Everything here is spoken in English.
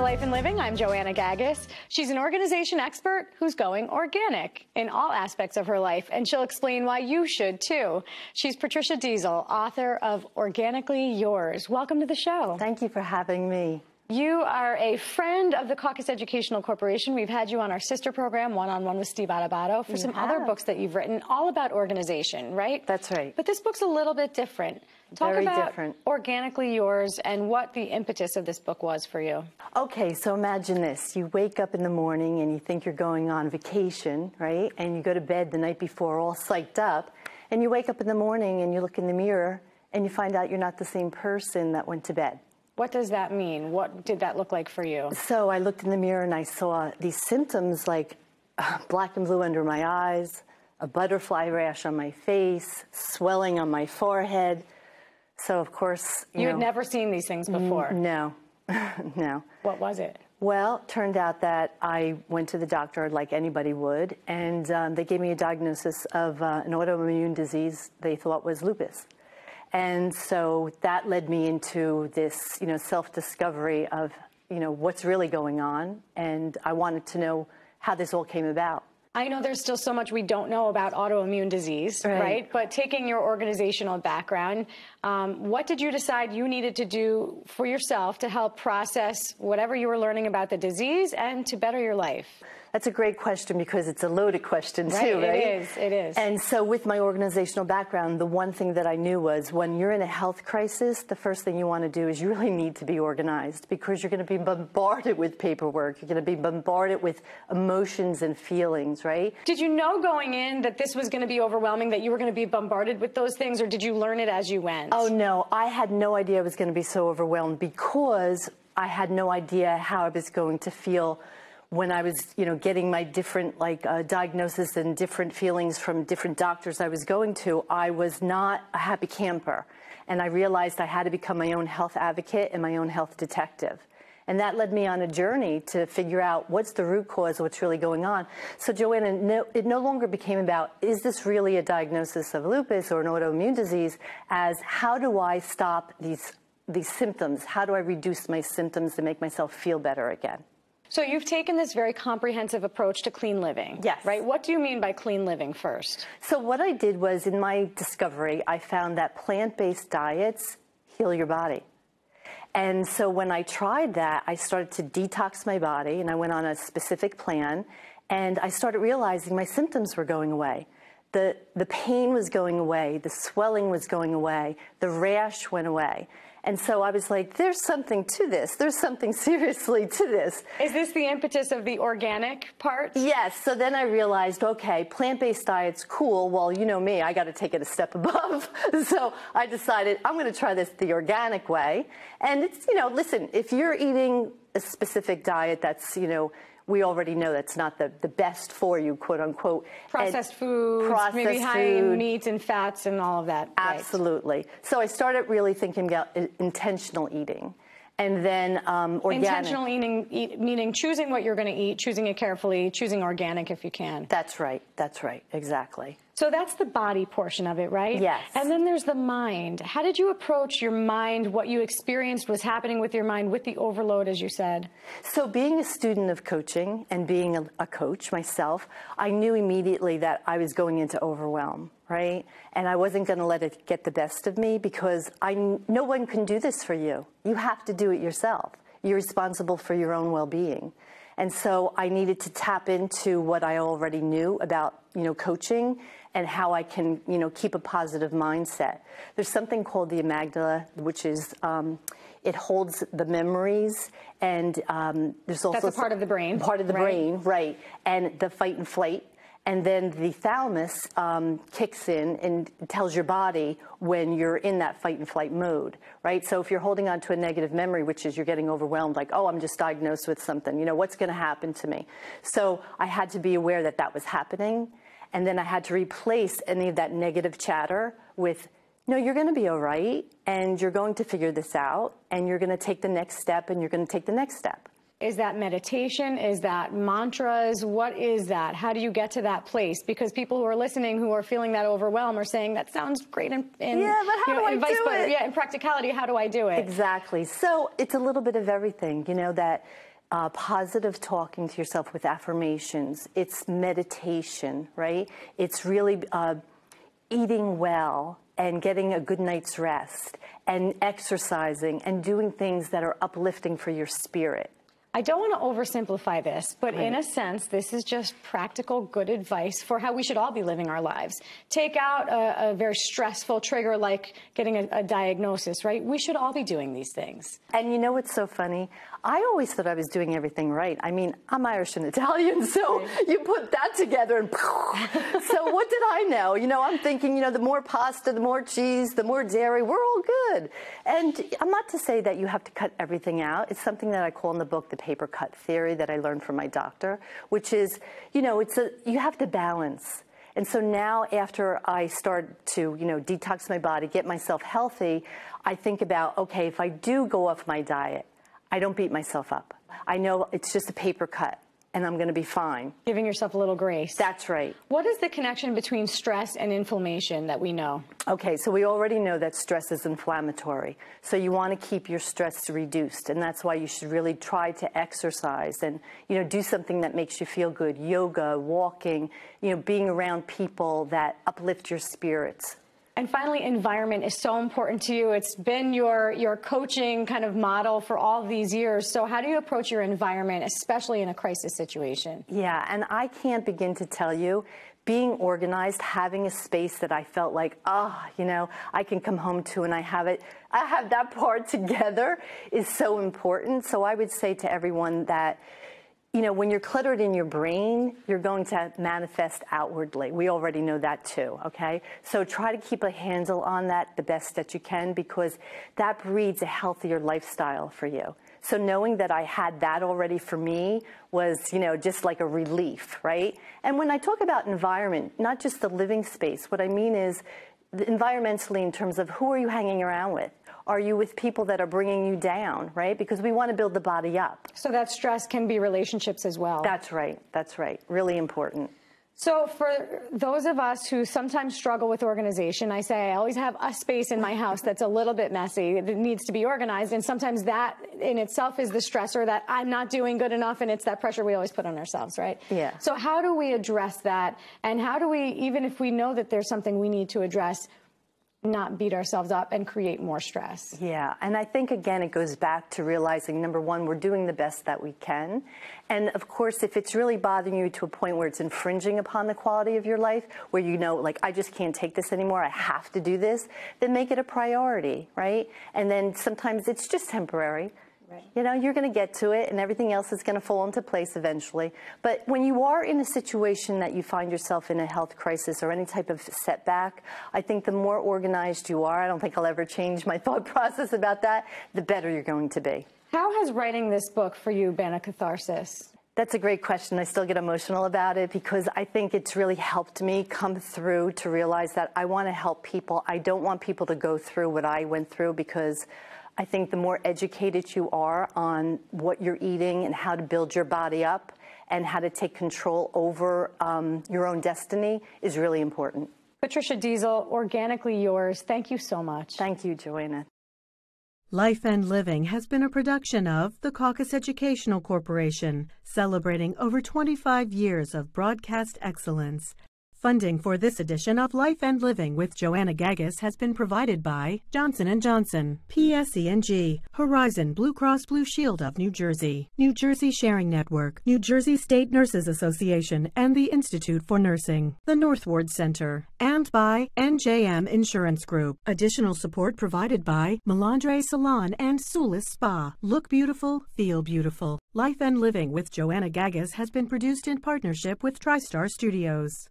to Life and Living. I'm Joanna Gaggis. She's an organization expert who's going organic in all aspects of her life, and she'll explain why you should too. She's Patricia Diesel, author of Organically Yours. Welcome to the show. Thank you for having me. You are a friend of the Caucus Educational Corporation. We've had you on our sister program, One-on-One with Steve Adubato, for some other books that you've written, all about organization, right? That's right. But this book's a little bit different. Talk Very about different. Organically Yours and what the impetus of this book was for you. Okay, so imagine this. You wake up in the morning and you think you're going on vacation, right? And you go to bed the night before all psyched up. And you wake up in the morning and you look in the mirror and you find out you're not the same person that went to bed. What does that mean? What did that look like for you? So I looked in the mirror and I saw these symptoms like black and blue under my eyes, a butterfly rash on my face, swelling on my forehead. So, of course, you had never seen these things before? No, no. What was it? Well, it turned out that I went to the doctor like anybody would, and they gave me a diagnosis of an autoimmune disease they thought was lupus. And so that led me into this, self-discovery of, what's really going on. And I wanted to know how this all came about. I know there's still so much we don't know about autoimmune disease, right? But taking your organizational background, what did you decide you needed to do for yourself to help process whatever you were learning about the disease and to better your life? That's a great question because it's a loaded question too, right? It is. And so with my organizational background, the one thing that I knew was when you're in a health crisis, the first thing you want to do is you really need to be organized because you're going to be bombarded with paperwork. You're going to be bombarded with emotions and feelings, right? Did you know going in that this was going to be overwhelming, that you were going to be bombarded with those things, or did you learn it as you went? Oh, no. I had no idea I was going to be so overwhelmed because I had no idea how I was going to feel when I was, getting my different, diagnosis and different feelings from different doctors I was going to. I was not a happy camper. And I realized I had to become my own health advocate and my own health detective. And that led me on a journey to figure out what's the root cause, what's really going on. So, Joanna, it no longer became about, is this really a diagnosis of lupus or an autoimmune disease, as how do I stop these symptoms? How do I reduce my symptoms to make myself feel better again? So you've taken this very comprehensive approach to clean living. Yes. Right? What do you mean by clean living first? So what I did was, in my discovery, I found that plant-based diets heal your body. And so when I tried that, I started to detox my body, and I went on a specific plan, and I started realizing my symptoms were going away. The pain was going away, the swelling was going away, the rash went away. And so I was like, there's something to this. There's something seriously to this. Is this the impetus of the organic part? Yes. So then I realized, okay, plant-based diet's cool. Well, you know me, I got to take it a step above. So I decided I'm going to try this the organic way. And it's, listen, if you're eating a specific diet that's, we already know that's not the best for you, quote unquote. Processed foods, maybe high in meats and fats and all of that. Absolutely. Right. So I started really thinking about intentional eating. And then organic. Intentional eating, meaning choosing what you're going to eat, choosing it carefully, choosing organic if you can. That's right. That's right. Exactly. So that's the body portion of it, right? Yes. And then there's the mind. How did you approach your mind, what you experienced was happening with your mind with the overload, as you said? So being a student of coaching and being a coach myself, I knew immediately that I was going into overwhelm, right? And I wasn't going to let it get the best of me because no one can do this for you. You have to do it yourself. You're responsible for your own well-being. And so I needed to tap into what I already knew about, coaching and how I can, keep a positive mindset. There's something called the amygdala, which is, it holds the memories, and there's also... That's a part of the brain. Part of the brain, right. And the fight and flight. And then the thalamus kicks in and tells your body when you're in that fight and flight mode, right? So if you're holding on to a negative memory, which is you're getting overwhelmed, like, oh, I'm just diagnosed with something, what's going to happen to me? So I had to be aware that that was happening. And then I had to replace any of that negative chatter with, no, you're going to be all right, and you're going to figure this out, and you're going to take the next step, and you're going to take the next step. Is that meditation? Is that mantras? What is that? How do you get to that place? Because people who are listening who are feeling that overwhelm are saying, that sounds great in yeah, but how do I do it? Yeah, in practicality, how do I do it? Exactly. So it's a little bit of everything, that positive talking to yourself with affirmations. It's meditation, right? It's really eating well and getting a good night's rest and exercising and doing things that are uplifting for your spirit. I don't want to oversimplify this, but in a sense, this is just practical, good advice for how we should all be living our lives. Take out a very stressful trigger like getting a diagnosis, right? We should all be doing these things. And you know what's so funny? I always thought I was doing everything right. I mean, I'm Irish and Italian, so you put that together and so what did I know? You know, I'm thinking, you know, the more pasta, the more cheese, the more dairy, we're all good. And I'm not to say that you have to cut everything out. It's something that I call in the book the paper cut theory that I learned from my doctor, which is, you know, you have to balance. And so now after I start to, you know, detox my body, get myself healthy, I think about, okay, if I do go off my diet, I don't beat myself up. I know it's just a paper cut and I'm going to be fine. Giving yourself a little grace. That's right. What is the connection between stress and inflammation that we know? Okay, so we already know that stress is inflammatory. So you want to keep your stress reduced, and that's why you should really try to exercise and, you know, do something that makes you feel good. Yoga, walking, you know, being around people that uplift your spirits. And finally, environment is so important to you. It's been your coaching kind of model for all these years. So how do you approach your environment, especially in a crisis situation? Yeah, and I can't begin to tell you, being organized, having a space that I felt like, you know, I can come home to and I have that part together is so important. So I would say to everyone that, you know, when you're cluttered in your brain, you're going to manifest outwardly. We already know that too, okay? So try to keep a handle on that the best that you can, because that breeds a healthier lifestyle for you. So knowing that I had that already for me was, you know, just like a relief, right? And when I talk about environment, not just the living space, what I mean is environmentally in terms of who are you hanging around with? Are you with people that are bringing you down, right? Because we want to build the body up. So that stress can be relationships as well. That's right. That's right. Really important. So for those of us who sometimes struggle with organization, I say I always have a space in my house that's a little bit messy, that needs to be organized. And sometimes that in itself is the stressor that I'm not doing good enough, and it's that pressure we always put on ourselves, right? Yeah. So how do we address that? And how do we, even if we know that there's something we need to address, not beat ourselves up and create more stress? Yeah, and I think, again, it goes back to realizing, number one, we're doing the best that we can. And, of course, if it's really bothering you to a point where it's infringing upon the quality of your life, where you know, like, I just can't take this anymore, I have to do this, then make it a priority, right? And then sometimes it's just temporary. Right. You know, you're going to get to it, and everything else is going to fall into place eventually. But when you are in a situation that you find yourself in a health crisis or any type of setback, I think the more organized you are, I don't think I'll ever change my thought process about that, the better you're going to be. How has writing this book for you been a catharsis? That's a great question. I still get emotional about it because I think it's really helped me come through to realize that I want to help people. I don't want people to go through what I went through, because I think the more educated you are on what you're eating and how to build your body up and how to take control over your own destiny is really important. Patricia Diesel, Organically Yours, thank you so much. Thank you, Joanna. Life and Living has been a production of the Caucus Educational Corporation, celebrating over 25 years of broadcast excellence. Funding for this edition of Life and Living with Joanna Gagis has been provided by Johnson & Johnson, PSE&G, Horizon Blue Cross Blue Shield of New Jersey, New Jersey Sharing Network, New Jersey State Nurses Association, and the Institute for Nursing, the Northward Center, and by NJM Insurance Group. Additional support provided by Melandre Salon and Sulis Spa. Look beautiful, feel beautiful. Life and Living with Joanna Gagis has been produced in partnership with TriStar Studios.